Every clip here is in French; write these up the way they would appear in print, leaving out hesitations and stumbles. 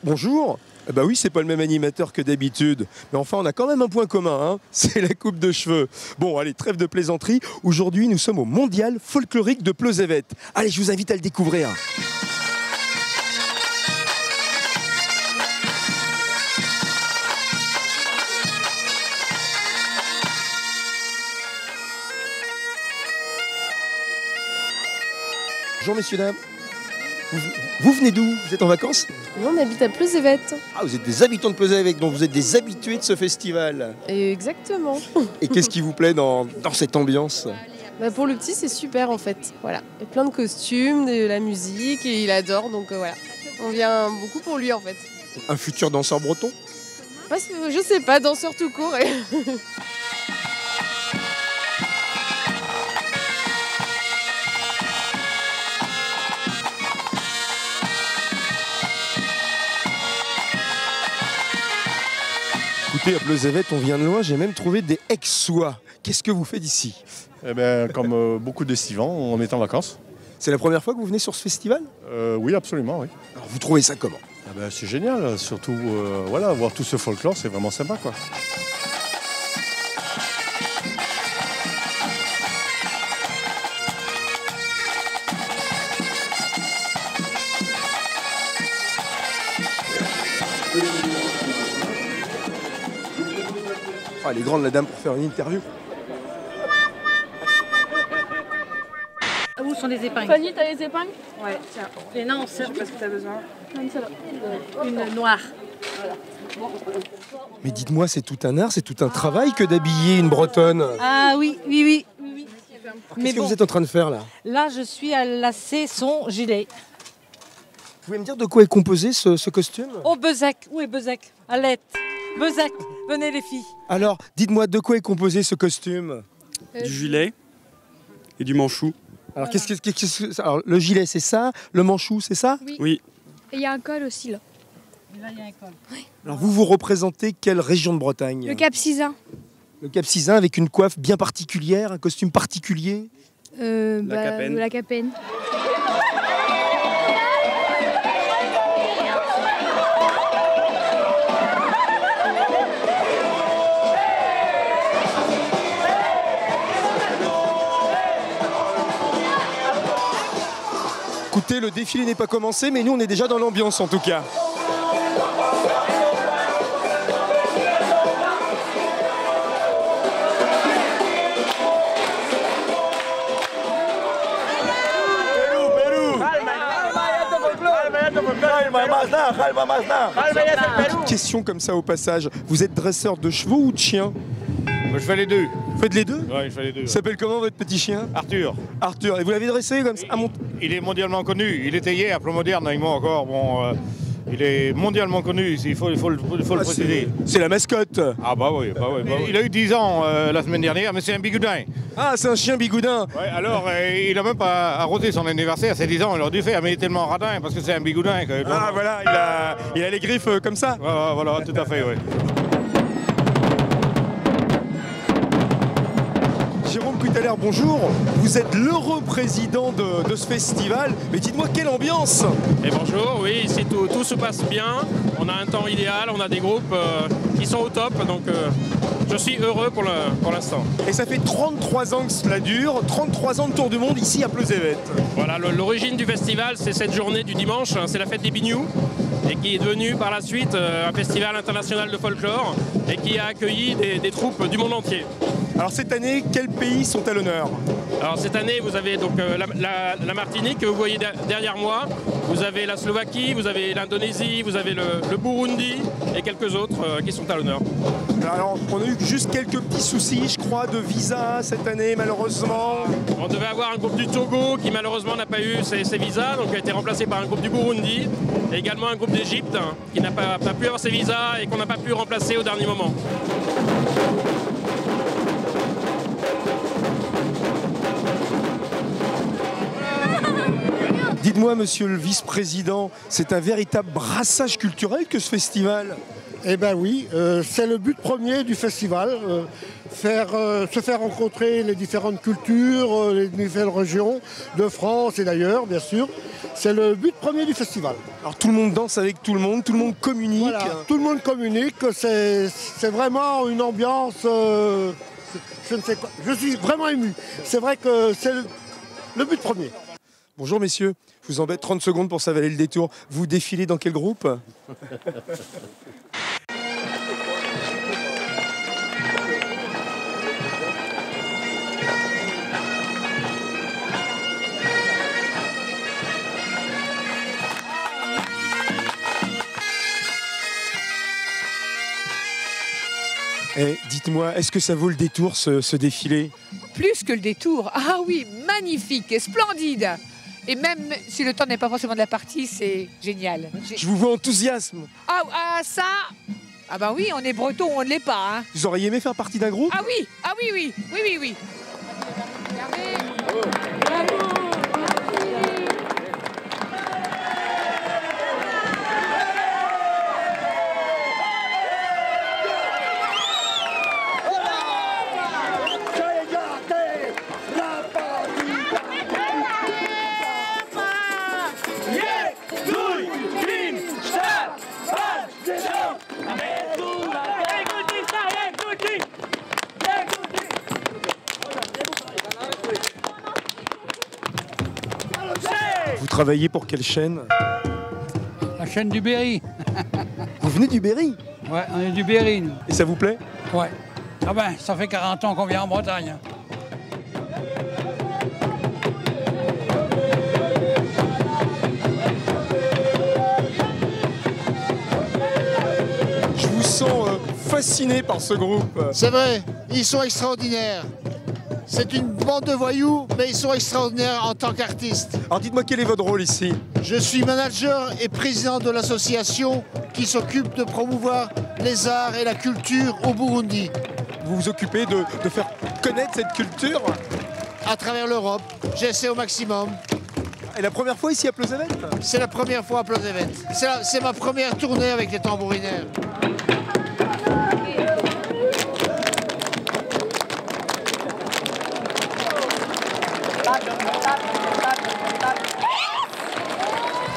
Bonjour. Bah oui, c'est pas le même animateur que d'habitude. Mais enfin, on a quand même un point commun, hein, c'est la coupe de cheveux. Bon, allez, trêve de plaisanterie. Aujourd'hui, nous sommes au Mondial folklorique de Pleuzevet. Allez, je vous invite à le découvrir. Bonjour messieurs, dames. Vous venez d'où? Vous êtes en vacances? Nous, on habite à Pleuzevet. Ah, vous êtes des habitants de Pleuzevet, donc vous êtes des habitués de ce festival. Exactement. Et qu'est-ce qui vous plaît dans cette ambiance? Bah pour le petit, c'est super en fait. Voilà. Il y a plein de costumes, de la musique et il adore, donc voilà. On vient beaucoup pour lui en fait. Un futur danseur breton? Parce que, je sais pas, danseur tout court. Écoutez, à Pleuzevet, on vient de loin, j'ai même trouvé des ex-soies. Qu'est-ce que vous faites ici? Eh ben, comme beaucoup d'estivants, on est en vacances. C'est la première fois que vous venez sur ce festival? Oui, absolument, oui. Alors vous trouvez ça comment? Ah ben, c'est génial, surtout voilà, voir tout ce folklore, c'est vraiment sympa, quoi. Ah, elle est grande la dame pour faire une interview. Où sont les épingles? Fanny, t'as les épingles? Ouais, tiens. Et non, c'est parce que t'as besoin. Une Noire. Mais dites-moi, c'est tout un art, c'est tout un travail que d'habiller une bretonne. Ah oui. Qu'est-ce que vous êtes en train de faire là? Là, je suis à lasser son gilet. Vous pouvez me dire de quoi est composé ce costume? Oh, Bezac. Où est Bezac? Alette. Bezac. Venez les filles. Alors, dites-moi de quoi est composé ce costume? Du gilet et du manchou. Alors, alors, le gilet, c'est ça? Le manchou, c'est ça? Oui. Et il y a un col aussi là. Et là, il y a un col. Alors, vous représentez quelle région de Bretagne? Le Cap Cisin. Le Cap Cisin avec une coiffe bien particulière, un costume particulier? Capenne. La Capenne. Écoutez, le défilé n'est pas commencé, mais nous, on est déjà dans l'ambiance en tout cas. Petite question comme ça au passage. Vous êtes dresseur de chevaux ou de chiens? Je fais les deux. Vous faites les deux? Ouais, je fais les deux. Il s'appelle comment votre petit chien? Arthur. Arthur. Et vous l'avez dressé comme ça? Il est mondialement connu. Il était hier à Plomoderne avec moi encore. Bon, il est mondialement connu. Il faut le préciser. C'est la mascotte. Ah bah oui. Il a eu 10 ans la semaine dernière, mais c'est un bigoudin. Ah, c'est un chien bigoudin. Ouais, alors, il a même pas arrosé son anniversaire, c'est 10 ans. Il aurait dû faire, mais il est tellement radin parce que c'est un bigoudin. Ah voilà, il a les griffes comme ça. Voilà, tout à fait, oui. Jérôme Cutaler, bonjour. Vous êtes l'heureux président de ce festival. Mais dites-moi, quelle ambiance! Et bonjour, oui, ici tout se passe bien. On a un temps idéal, on a des groupes qui sont au top, donc je suis heureux pour l'instant. Et ça fait 33 ans que cela dure, 33 ans de tour du monde ici à Pleuzevet. Voilà, l'origine du festival, c'est cette journée du dimanche, c'est la fête des Bignoux, et qui est devenue par la suite un festival international de folklore, et qui a accueilli des troupes du monde entier. Alors cette année, quels pays sont à l'honneur? Alors cette année, vous avez donc la Martinique que vous voyez derrière moi, vous avez la Slovaquie, vous avez l'Indonésie, vous avez le Burundi et quelques autres qui sont à l'honneur. Alors on a eu juste quelques petits soucis, je crois, de visa cette année malheureusement. On devait avoir un groupe du Togo qui malheureusement n'a pas eu ses visas, donc a été remplacé par un groupe du Burundi et également un groupe d'Égypte qui n'a pas pu avoir ses visas et qu'on n'a pas pu remplacer au dernier moment. Dites-moi, monsieur le vice-président, c'est un véritable brassage culturel que ce festival? Eh bien oui, c'est le but premier du festival, se faire rencontrer les différentes cultures, les différentes régions de France et d'ailleurs, bien sûr. C'est le but premier du festival. Alors tout le monde danse avec tout le monde communique. Voilà, tout le monde communique, c'est vraiment une ambiance, je ne sais quoi, je suis vraiment ému. C'est vrai que c'est le but premier. Bonjour messieurs, je vous embête 30 secondes pour s'avaler le détour. Vous défilez dans quel groupe? Eh, dites-moi, est-ce que ça vaut le détour ce défilé? Plus que le détour. Ah oui, magnifique et splendide. Et même si le temps n'est pas forcément de la partie, c'est génial. Je vous vois enthousiasme. Ah ça. Ah ben oui, on est breton, on ne l'est pas. Hein. Vous auriez aimé faire partie d'un groupe? Ah oui. Regardez. Vous travaillez pour quelle chaîne? La chaîne du Berry. Vous venez du Berry? Ouais, on est du Berry, nous. Et ça vous plaît? Ouais. Ah ben, ça fait 40 ans qu'on vient en Bretagne. Je vous sens fasciné par ce groupe. C'est vrai, ils sont extraordinaires. C'est une bande de voyous, mais ils sont extraordinaires en tant qu'artistes. Alors dites-moi, quel est votre rôle ici? Je suis manager et président de l'association qui s'occupe de promouvoir les arts et la culture au Burundi. Vous vous occupez de faire connaître cette culture? À travers l'Europe, j'essaie au maximum. Et la première fois ici à Pleuzevet? C'est la première fois à Pleuzevet. C'est ma première tournée avec les tambourinaires.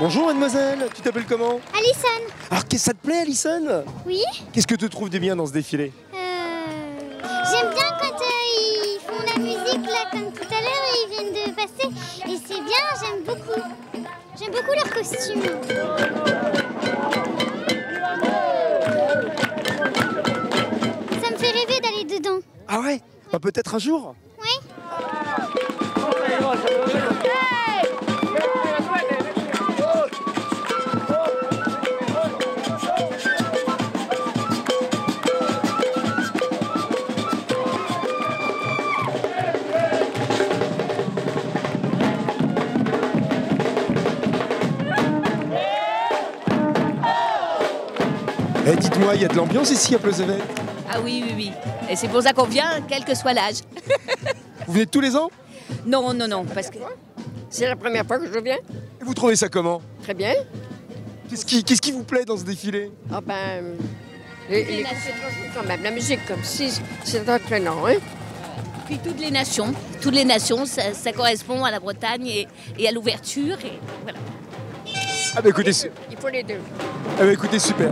Bonjour mademoiselle, tu t'appelles comment? Alison. Alors qu'est-ce que ça te plaît Alison? Oui. Qu'est-ce que tu trouves de bien dans ce défilé? J'aime bien quand ils font la musique là comme tout à l'heure, ils viennent de passer et c'est bien, j'aime beaucoup. J'aime beaucoup leurs costumes. Ça me fait rêver d'aller dedans. Ah ouais? Bah, peut-être un jour? Oui. Eh, dites-moi, il y a de l'ambiance ici à Pleuzevet? Ah oui. Et c'est pour ça qu'on vient, quel que soit l'âge. Vous venez tous les ans? Non, parce que... C'est la première fois que je viens. Et vous trouvez ça comment? Très bien. Qu'est-ce qui vous plaît dans ce défilé? Ah ben... c'est quand même la musique comme si c'est entraînant, hein. Puis toutes les nations, ça correspond à la Bretagne et à l'ouverture, et voilà. Ah bah écoutez... Il faut les deux. Ah bah écoutez, super.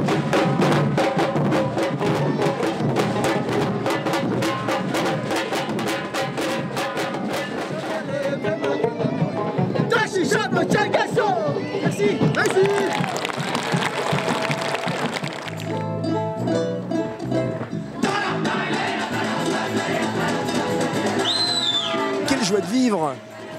Merci. Quelle joie de vivre!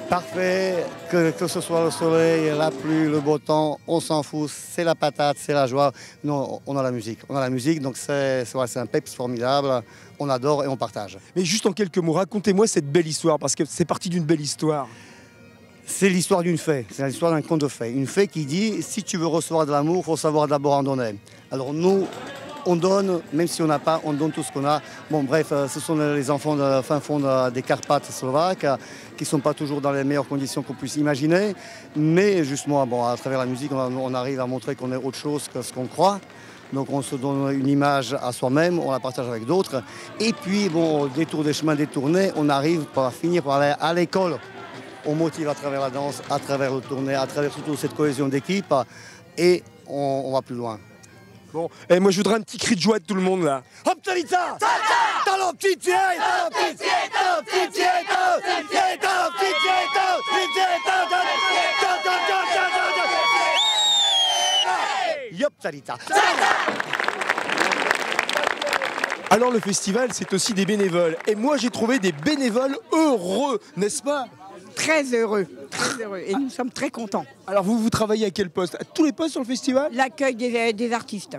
Parfait, que ce soit le soleil, la pluie, le beau temps, on s'en fout, c'est la patate, c'est la joie. Non, on a la musique, donc c'est un peps formidable, on adore et on partage. Mais juste en quelques mots, racontez-moi cette belle histoire, parce que c'est parti d'une belle histoire. C'est l'histoire d'une fée, c'est l'histoire d'un conte de fées. Une fée qui dit, si tu veux recevoir de l'amour, il faut savoir d'abord en donner. Alors nous, on donne, même si on n'a pas, on donne tout ce qu'on a. Bon bref, ce sont les enfants de fin fond des Carpates slovaques qui ne sont pas toujours dans les meilleures conditions qu'on puisse imaginer. Mais justement, bon, à travers la musique, on arrive à montrer qu'on est autre chose que ce qu'on croit. Donc on se donne une image à soi-même, on la partage avec d'autres. Et puis, bon, au détour des chemins détournés, on arrive par finir par aller à l'école. On motive à travers la danse, à travers le tournée, à travers surtout cette cohésion d'équipe. Et on va plus loin. Bon, et moi je voudrais un petit cri de joie de tout le monde là. Hop, Talita! Talent pitié! Talent pitié! Talent pitié! Talent pitié! Talent pitié! Talent pitié! Yop, Talita! Alors le festival, c'est aussi des bénévoles. Et moi j'ai trouvé des bénévoles heureux, n'est-ce pas? Très heureux, très heureux. Et nous sommes très contents. Alors vous travaillez à quel poste? À tous les postes sur le festival? L'accueil des artistes.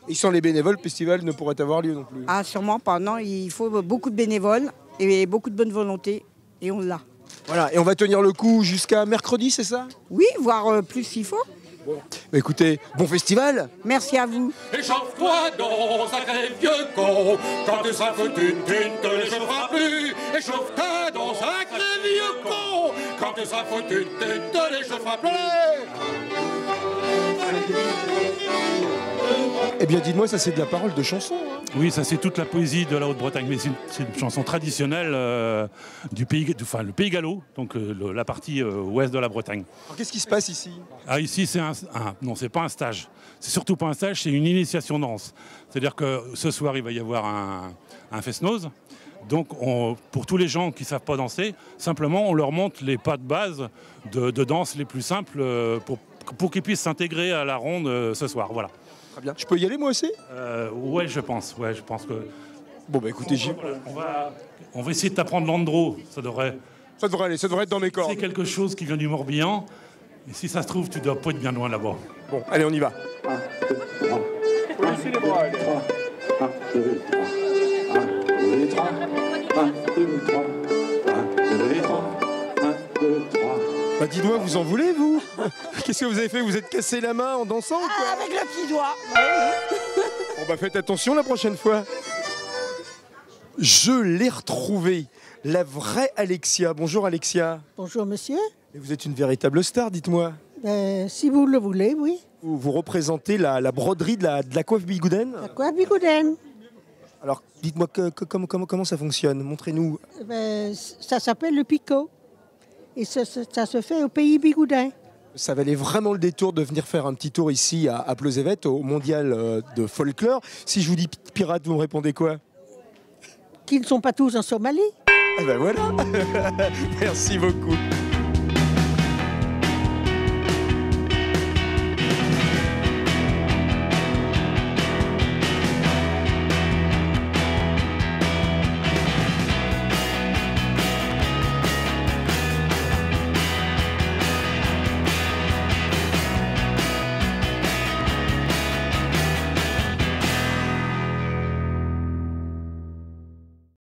Et sans les bénévoles, le festival ne pourrait avoir lieu non plus. Ah, sûrement pas. Non, il faut beaucoup de bénévoles et beaucoup de bonne volonté. Et on l'a. Voilà, et on va tenir le coup jusqu'à mercredi, c'est ça? Oui, voire plus s'il faut. Bon. Bah, écoutez, bon festival. Merci à vous. Échauffe-toi donc, sacré vieux con. Quand tu seras foutu, tu ne te l'échaufferas plus. Échauffe-toi donc, sacré vieux con. Quand tu seras foutu, tu ne te l'échaufferas plus. Eh bien, dites-moi, ça c'est de la parole de chanson. Hein. Oui, ça c'est toute la poésie de la Haute-Bretagne, mais c'est une chanson traditionnelle du pays, le pays gallo, donc la partie ouest de la Bretagne. Alors qu'est-ce qui se passe ici? Ah, ici c'est non, c'est pas un stage. C'est surtout pas un stage, c'est une initiation danse. C'est-à-dire que ce soir il va y avoir un fest-noz. Donc pour tous les gens qui ne savent pas danser, simplement on leur montre les pas de base de danse les plus simples pour qu'ils puissent s'intégrer à la ronde ce soir. Voilà. Très bien. Je peux y aller moi aussi? Ouais, je pense que. Bon bah écoutez, on va essayer de t'apprendre l'andro. Ça devrait aller, ça devrait être dans mes cordes. C'est quelque chose qui vient du Morbihan. Et si ça se trouve, tu dois pas être bien loin là-bas. Bon, allez, on y va. 1, 2, 3. Faut laisser les bras. 1, 2, 3. 1, 2, 3. 1, 2, 3. 1, 2, 3. 1, 2, 3. Bah dites-moi, vous en voulez, vous? Qu'est-ce que vous avez fait? Vous êtes cassé la main en dansant ou quoi? Avec le petit doigt. Bon bah faites attention la prochaine fois. Je l'ai retrouvée, la vraie Alexia. Bonjour Alexia. Bonjour monsieur. Et vous êtes une véritable star, dites-moi. Si vous le voulez, oui. Vous représentez la broderie de la coiffe bigoudaine? La coiffe bigoudaine. Alors dites-moi comment ça fonctionne, montrez-nous. Ça s'appelle le picot. Et ça se fait au pays bigoudin. Ça valait vraiment le détour de venir faire un petit tour ici à Pleuzevet, au mondial de folklore. Si je vous dis pirate, vous me répondez quoi? Qu'ils ne sont pas tous en Somalie. Ah ben voilà. Merci beaucoup.